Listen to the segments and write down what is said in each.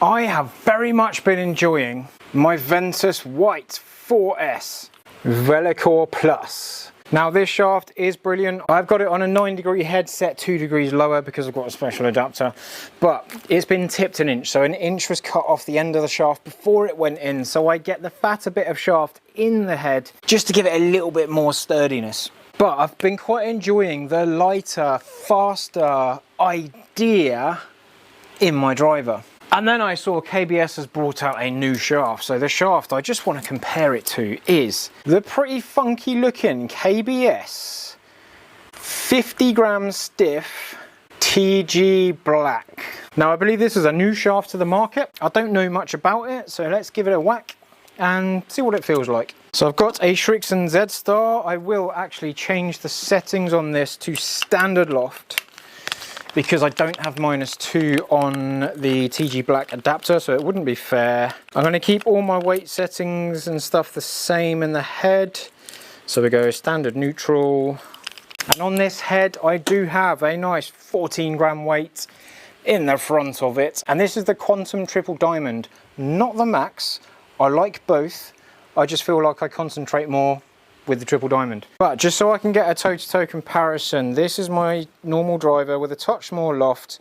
I have very much been enjoying my Ventus White 4S Velocore Plus. Now this shaft is brilliant. I've got it on a 9-degree head set 2 degrees lower because I've got a special adapter, but it's been tipped an inch, so an inch was cut off the end of the shaft before it went in, so I get the fatter bit of shaft in the head just to give it a little bit more sturdiness. But I've been quite enjoying the lighter, faster idea in my driver. And then I saw KBS has brought out a new shaft. So the shaft I just want to compare it to is the pretty funky looking KBS 50 gram stiff TG Black. Now I believe this is a new shaft to the market. I don't know much about it, so let's give it a whack and see what it feels like. So I've got a Shrixon Z-Star. I will actually change the settings on this to standard loft, because I don't have -2 on the TG Black adapter, so it wouldn't be fair. I'm going to keep all my weight settings and stuff the same in the head. So we go standard neutral. And on this head, I do have a nice 14 gram weight in the front of it. And this is the Quantum Triple Diamond, not the Max. I like both. I just feel like I concentrate more with the Triple Diamond. But just so I can get a toe-to-toe comparison, this is my normal driver with a touch more loft.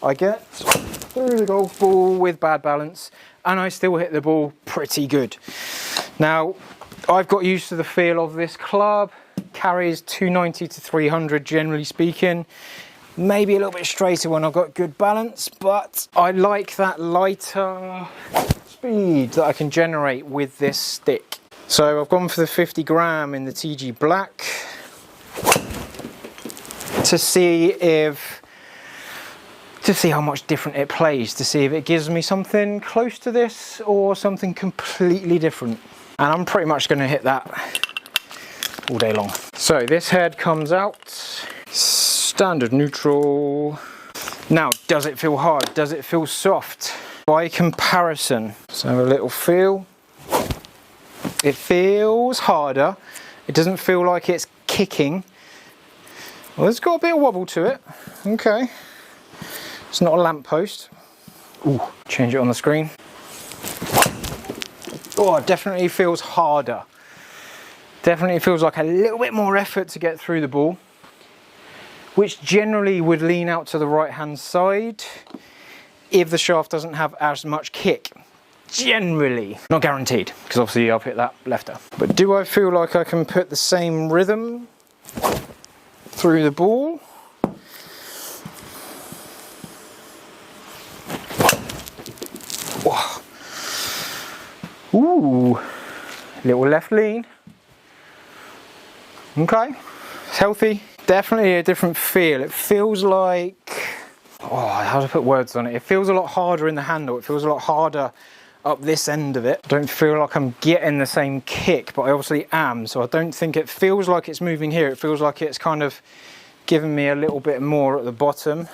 I get through the golf ball with bad balance and I still hit the ball pretty good. Now I've got used to the feel of this club. Carries 290 to 300 generally speaking. Maybe a little bit straighter when I've got good balance, but I like that lighter speed that I can generate with this stick. So I've gone for the 50 gram in the TG Black to see how much different it plays, to see if it gives me something close to this or something completely different. And I'm pretty much going to hit that all day long. So this head comes out standard neutral. Now, does it feel hard? Does it feel soft? By comparison, so a little feel. It feels harder. It doesn't feel like it's kicking. Well, it's got a bit of wobble to it. Okay. It's not a lamppost. Ooh, change it on the screen. Oh, it definitely feels harder. Definitely feels like a little bit more effort to get through the ball, which generally would lean out to the right-hand side if the shaft doesn't have as much kick. Generally, not guaranteed, because obviously I've hit that lefter. But do I feel like I can put the same rhythm through the ball? Whoa. Ooh, little left lean. Okay, it's healthy. Definitely a different feel. It feels like, oh, how to put words on it? It feels a lot harder in the handle. It feels a lot harder up this end of it. I don't feel like I'm getting the same kick, but I obviously am, so I don't think it feels like it's moving here. It feels like it's kind of giving me a little bit more at the bottom.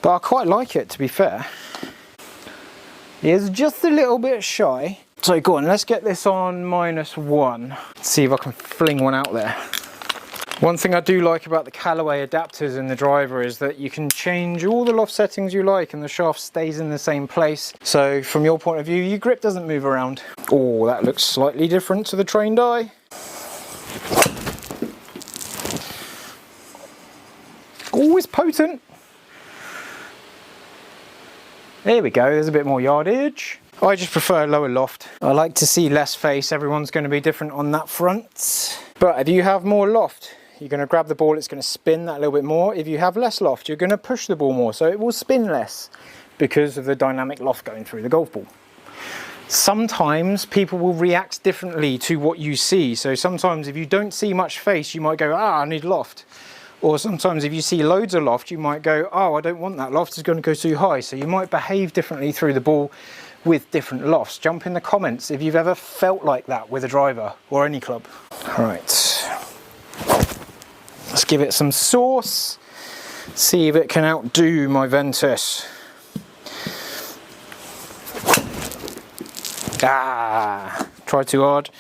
But I quite like it, to be fair. It is just a little bit shy. So go on, let's get this on -1. Let's see if I can fling one out there. One thing I do like about the Callaway adapters in the driver is that you can change all the loft settings you like and the shaft stays in the same place. So from your point of view, your grip doesn't move around. Oh, that looks slightly different to the trained eye. Oh, it's potent. There we go, there's a bit more yardage. I just prefer lower loft. I like to see less face. Everyone's going to be different on that front. But if you have more loft, you're going to grab the ball, it's going to spin that little bit more. If you have less loft, you're going to push the ball more, so it will spin less because of the dynamic loft going through the golf ball. Sometimes people will react differently to what you see. So sometimes if you don't see much face, you might go, ah, I need loft. Or sometimes if you see loads of loft, you might go, oh, I don't want that loft, it's going to go too high. So you might behave differently through the ball with different lofts. Jump in the comments if you've ever felt like that with a driver or any club. All right, let's give it some sauce, see if it can outdo my Ventus. Ah, tried too hard.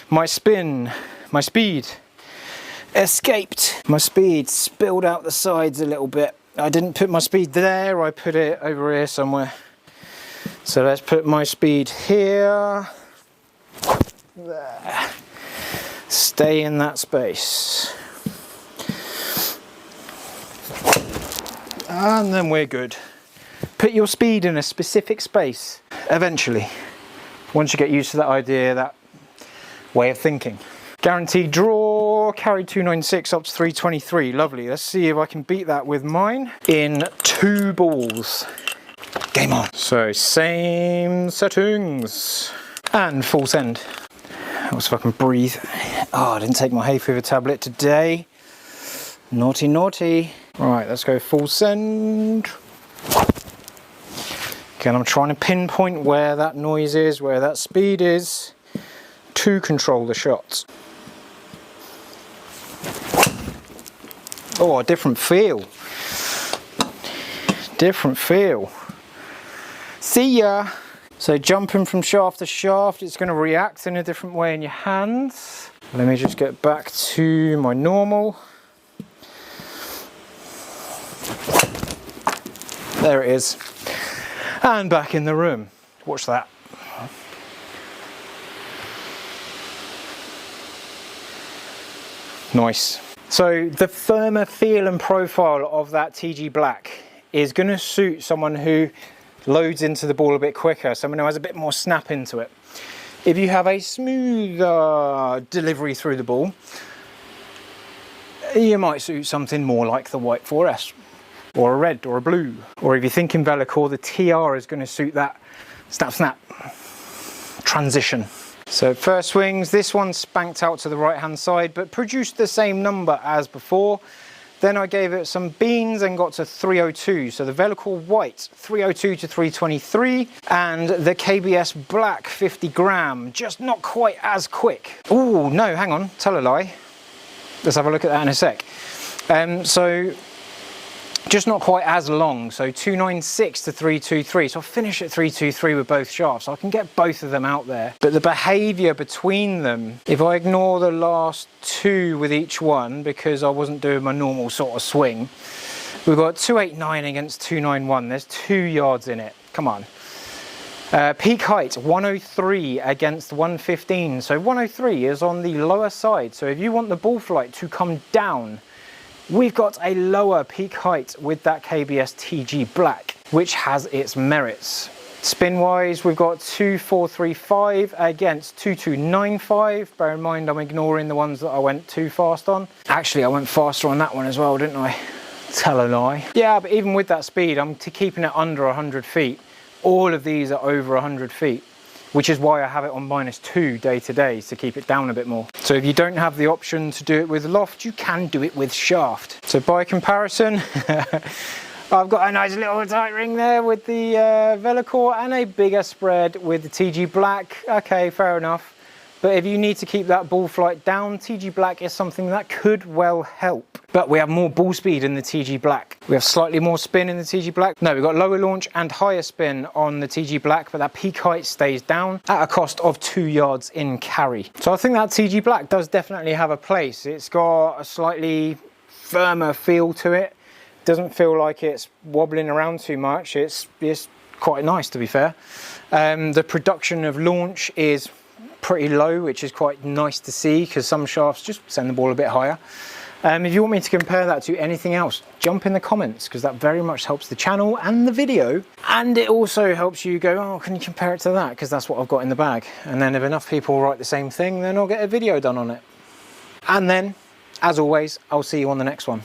My spin, my speed escaped. My speed spilled out the sides a little bit. I didn't put my speed there, I put it over here somewhere. So let's put my speed here. There. Stay in that space. And then we're good. Put your speed in a specific space eventually. Once you get used to that idea, that way of thinking. Guaranteed draw, carried 296 up to 323. Lovely. Let's see if I can beat that with mine in 2 balls. Game on. So same settings and full send. Also if I can breathe. Oh, I didn't take my hay fever tablet today. Naughty, naughty. Right, let's go full send. Again, I'm trying to pinpoint where that noise is, where that speed is, to control the shots. Oh, a different feel. Different feel. See ya. So jumping from shaft to shaft, it's going to react in a different way in your hands. Let me just get back to my normal. There it is. And back in the room. Watch that. Nice. So the firmer feel and profile of that TG Black is going to suit someone who loads into the ball a bit quicker, someone who has a bit more snap into it. If you have a smoother delivery through the ball, you might suit something more like the White 4S, or a red, or a blue. Or if you're thinking Velocore, the TR is going to suit that snap snap transition. So first swings, this one spanked out to the right hand side, but produced the same number as before. Then I gave it some beans and got to 302. So the Velocore White, 302 to 323, and the KBS Black, 50 gram, just not quite as quick. Oh no, hang on, tell a lie. Let's have a look at that in a sec. So just not quite as long, so 296 to 323. So I'll finish at 323 with both shafts. I can get both of them out there. But the behaviour between them, if I ignore the last 2 with each one, because I wasn't doing my normal sort of swing, we've got 289 against 291. There's 2 yards in it. Come on. Peak height 103 against 115. So 103 is on the lower side. So if you want the ball flight to come down, we've got a lower peak height with that KBS TG Black, which has its merits. Spin wise, we've got 2435 against 2295. Bear in mind, I'm ignoring the ones that I went too fast on. Actually, I went faster on that one as well, didn't I? Tell a lie. Yeah, but even with that speed, I'm keeping it under 100 feet. All of these are over 100 feet. Which is why I have it on -2 day to day, to keep it down a bit more. So if you don't have the option to do it with loft, you can do it with shaft. So by comparison, I've got a nice little tight ring there with the Velocore and a bigger spread with the TG Black. Okay, fair enough. But if you need to keep that ball flight down, TG Black is something that could well help. But we have more ball speed in the TG Black. We have slightly more spin in the TG Black. No, we've got lower launch and higher spin on the TG Black, but that peak height stays down at a cost of 2 yards in carry. So I think that TG Black does definitely have a place. It's got a slightly firmer feel to it. Doesn't feel like it's wobbling around too much. It's quite nice, to be fair. The production of launch is pretty low, which is quite nice to see, because some shafts just send the ball a bit higher. If you want me to compare that to anything else, jump in the comments, because that very much helps the channel and the video, and it also helps you go, oh, can you compare it to that, because that's what I've got in the bag. And then if enough people write the same thing, then I'll get a video done on it. And then, as always, I'll see you on the next one.